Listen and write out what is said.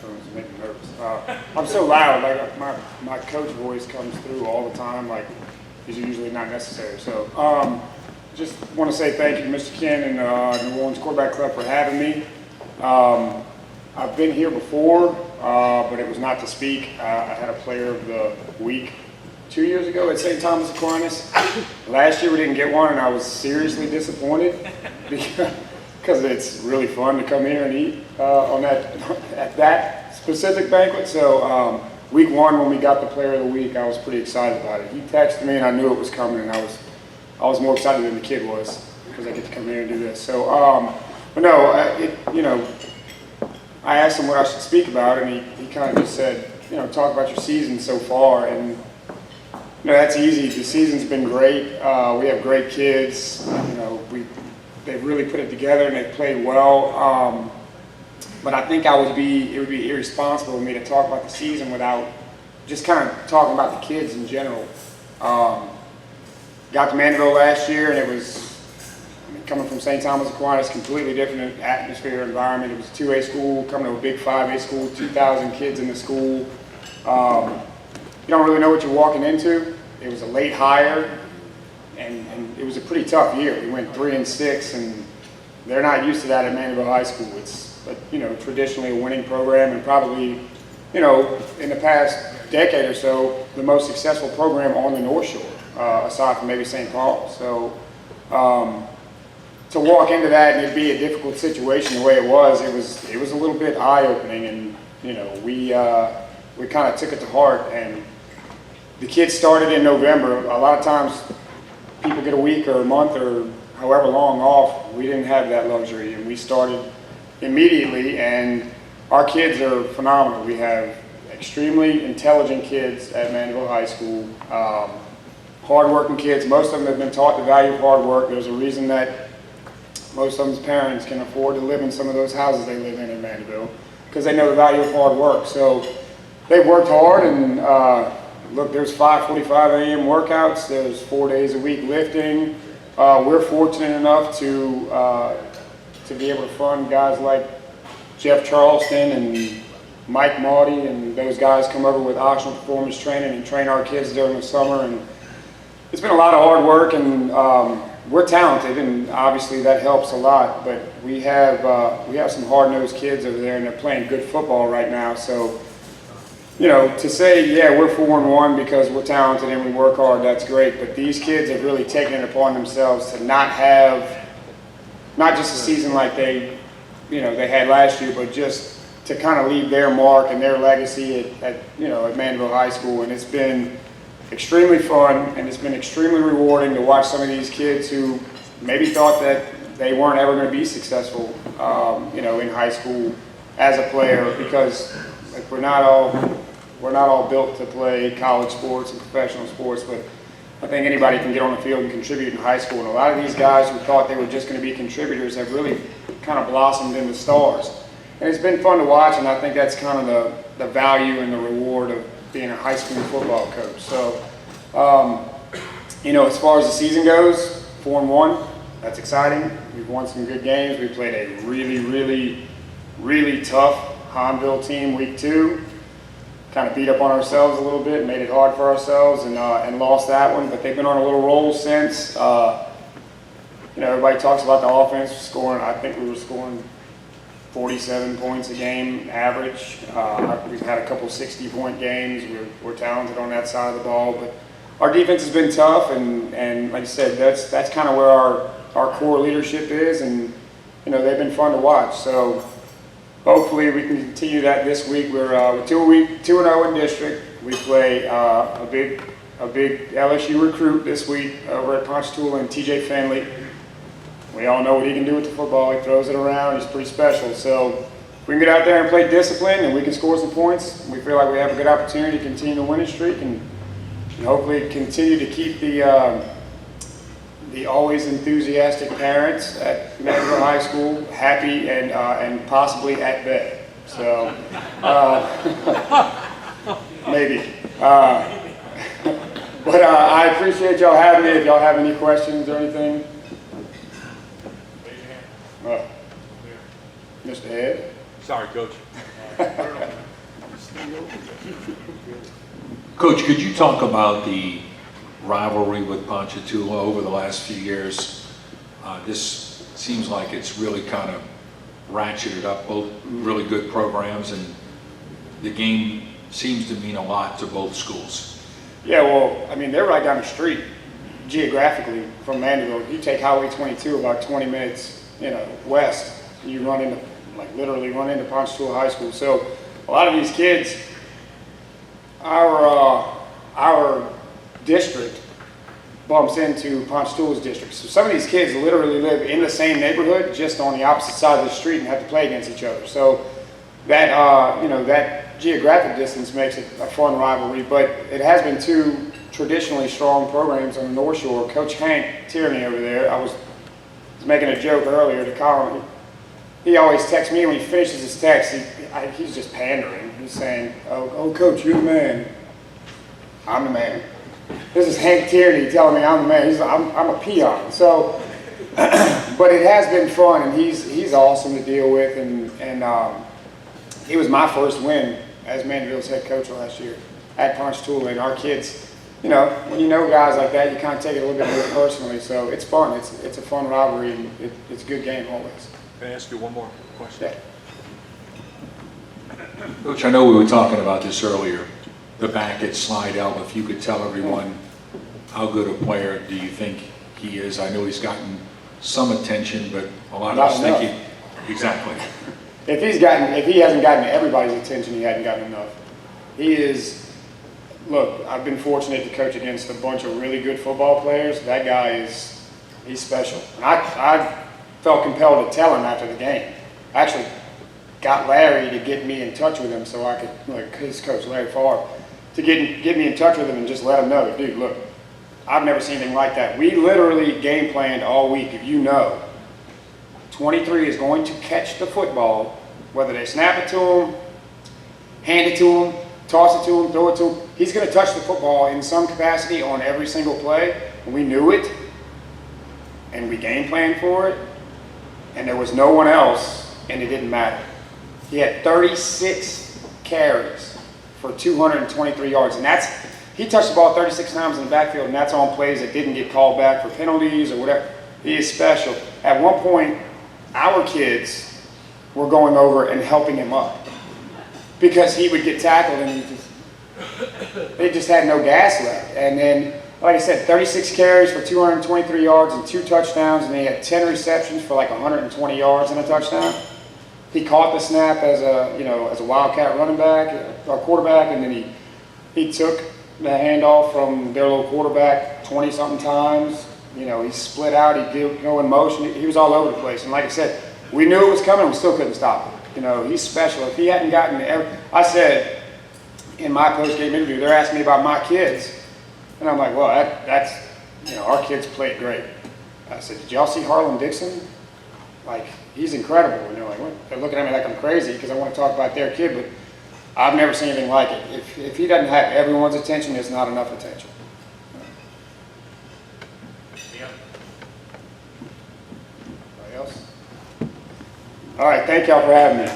microphones make me nervous. I'm so loud, like my coach voice comes through all the time, like these are usually not necessary. So just want to say thank you to Mr. Ken and New Orleans Quarterback Club for having me. I've been here before, but it was not to speak. I had a player of the week 2 years ago at St. Thomas Aquinas. Last year we didn't get one, and I was seriously disappointed because it's really fun to come here and eat at that specific banquet. So week one, when we got the player of the week, I was pretty excited about it. He texted me, and I knew it was coming, and I was more excited than the kid was because I get to come here and do this. So, but no, I asked him what I should speak about, and he kind of just said, talk about your season so far. And that's easy. The season's been great. We have great kids. They've really put it together and they've played well. But I think it would be irresponsible of me to talk about the season without just kind of talking about the kids in general. Got to Mandeville last year, and it was coming from St. Thomas Aquinas, completely different atmosphere, environment. It was a 2A school, coming to a big 5A school, 2,000 kids in the school. You don't really know what you're walking into. It was a late hire, and it was a pretty tough year. We went 3-6, and they're not used to that at Mandeville High School. It's traditionally a winning program, and probably in the past decade or so, the most successful program on the North Shore, aside from maybe St. Paul. So to walk into that and it'd be a difficult situation the way it was a little bit eye-opening, and we kind of took it to heart. And the kids started in November. A lot of times people get a week or a month or however long off. We didn't have that luxury, and we started immediately, and our kids are phenomenal. We have extremely intelligent kids at Mandeville High School, hard-working kids. Most of them have been taught the value of hard work. There's a reason that most of them's parents can afford to live in some of those houses they live in Mandeville, because they know the value of hard work. So they've worked hard, and look, there's 5:45 a.m. workouts. There's 4 days a week lifting. We're fortunate enough to be able to fund guys like Jeff Charleston and Mike Maudie, and those guys come over with optional performance training and train our kids during the summer. And it's been a lot of hard work, and we're talented, and obviously that helps a lot. But we have some hard-nosed kids over there, and they're playing good football right now. So, to say, yeah, we're 4-1 because we're talented and we work hard, that's great. But these kids have really taken it upon themselves to not just a season like they had last year, but just to kind of leave their mark and their legacy at Mandeville High School. And it's been extremely fun, and it's been extremely rewarding to watch some of these kids who maybe thought that they weren't ever going to be successful, in high school as a player, because we're not all built to play college sports and professional sports. But I think anybody can get on the field and contribute in high school. And a lot of these guys who thought they were just going to be contributors have really kind of blossomed into stars. And it's been fun to watch, and I think that's kind of the value and the reward of being a high school football coach. So, as far as the season goes, 4-1, that's exciting. We've won some good games. We played a really, really, really tough Mandeville team week 2. Kind of beat up on ourselves a little bit, made it hard for ourselves, and lost that one. But they've been on a little roll since. Everybody talks about the offense scoring. I think we were scoring 47 points a game average. We've had a couple 60-point games. We're talented on that side of the ball, but our defense has been tough, and like I said, that's kind of where our core leadership is, and they've been fun to watch. So hopefully we can continue that this week. We're 2-0 in district. We play a big LSU recruit this week over at Ponchatoula, and TJ Finley. We all know what he can do with the football. He throws it around. He's pretty special. So if we can get out there and play discipline, and we can score some points, we feel like we have a good opportunity to continue the winning streak, and hopefully continue to keep the always enthusiastic parents at Mandeville High School happy and possibly at bed. So maybe. But I appreciate y'all having me. If y'all have any questions or anything. Mr. Head. Sorry, Coach. Coach, could you talk about the rivalry with Ponchatoula over the last few years? This seems like it's really kind of ratcheted up, both really good programs, and the game seems to mean a lot to both schools. Yeah, well, I mean, they're right down the street geographically from Mandeville. You take Highway 22 about 20 minutes, west, you run into, literally run into Ponchatoula High School. So a lot of these kids, our district bumps into Ponchatoula's district. So some of these kids literally live in the same neighborhood, just on the opposite side of the street, and have to play against each other. So that, that geographic distance makes it a fun rivalry, but it has been two traditionally strong programs on the North Shore. Coach Hank Tierney over there, I was making a joke earlier to Colin. He always texts me when he finishes his text, he's just pandering. He's saying, oh, Coach, you're the man. I'm the man. This is Hank Tierney telling me I'm the man. I'm a peon. So, but it has been fun, and he's awesome to deal with, and he was my first win as Mandeville's head coach last year at Ponchatoula, and our kids, when you know guys like that, you kind of take it a little bit more personally. So it's fun. It's a fun rivalry, and it's a good game always. Can I ask you one more question? Yeah. Coach, I know we were talking about this earlier, the back at Slidell. If you could tell everyone how good a player do you think he is? I know he's gotten some attention, but a lot of us think exactly. If he hasn't gotten everybody's attention, he hasn't gotten enough. He is, look, I've been fortunate to coach against a bunch of really good football players. That guy he's special. And I felt compelled to tell him after the game. I actually got Larry to get me in touch with him so I could, his coach, Larry Favre, to get me in touch with him and just let him know, dude, look, I've never seen anything like that. We literally game planned all week. If 23 is going to catch the football, whether they snap it to him, hand it to him, toss it to him, throw it to him, he's going to touch the football in some capacity on every single play. And we knew it, and we game planned for it, and there was no one else, and it didn't matter. He had 36 carries for 223 yards, and he touched the ball 36 times in the backfield, and that's on plays that didn't get called back for penalties or whatever. He is special. At one point, our kids were going over and helping him up because he would get tackled and they just had no gas left. And then, like I said, 36 carries for 223 yards and 2 touchdowns, and he had 10 receptions for 120 yards and a touchdown. He caught the snap as a wildcat running back, or quarterback, and then he took the handoff from their little quarterback 20-something times. He split out, he'd go in motion. He was all over the place. And like I said, we knew it was coming, we still couldn't stop it. He's special. If he hadn't gotten I said in my post-game interview, they're asking me about my kids. And I'm like, well, that's our kids played great. I said, did y'all see Harlan Dixon? He's incredible. And they're like, what? They're looking at me like I'm crazy because I want to talk about their kid, but I've never seen anything like it. If he doesn't have everyone's attention, there's not enough attention. Anybody else? All right, thank y'all for having me.